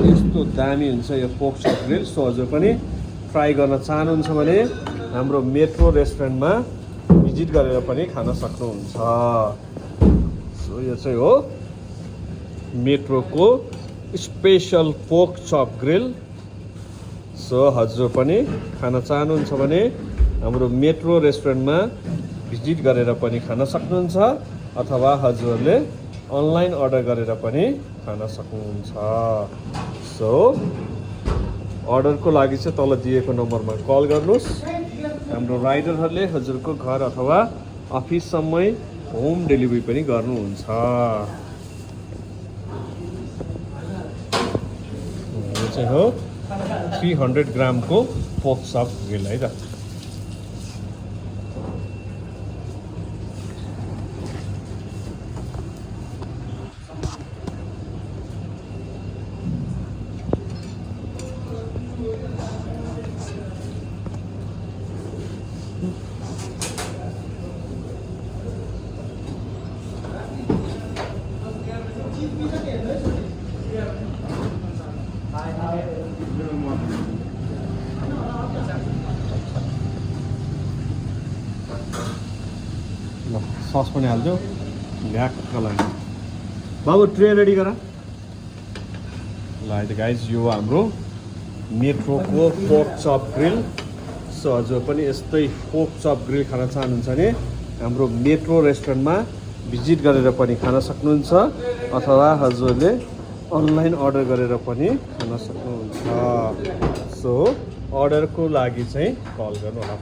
यस्तो दामी हुन्छ यो पोर्क चप ग्रिल। सो हजुर पनि ट्राई गर्न चाहनुहुन्छ भने हाम्रो मेट्रो रेस्टुरेन्टमा भिजिट गरेर पनि खान सक्नुहुन्छ। सो यो चाहिँ हो मेट्रोको special pork chop grill. So हजुर पनि खान चाहनुहुन्छ भने हाम्रो मेट्रो रेस्टुरेन्टमा भिजिट गरेर पनि खान सक्नुहुन्छ अथवा हजुरहरूले अनलाइन अर्डर गरेर पनि खान सक्नुहुन्छ। सो अर्डरको लागि चाहिँ तल दिएको नम्बरमा कल गर्नुहोस्। हाम्रो राइडरहरूले हजुरको घर अथवा अफिससम्मै होम डेलिभरी पनि गर्नुहुन्छ। यो चाहिँ हो 300 ग्रामको पोर्क चप ग्रिल है त। सस पनि हाल्छौ ढ्याक्क लागि। बाबु ट्रे रेडी गर। ल है त गाइज यो हाम्रो मेट्रोको पोर्क चप ग्रिल। सो हजुर पनि यस्तै पोर्क चप ग्रिल खान चाहनुहुन्छ भने हाम्रो मेट्रो रेस्टुरेन्टमा भिजिट गरेर पनि खान सक्नुहुन्छ अथवा हजुरले अनलाइन अर्डर गरेर पनि खान सक्नुहुन्छ। सो अर्डरको लागि चाहिँ कल गर्नु होला।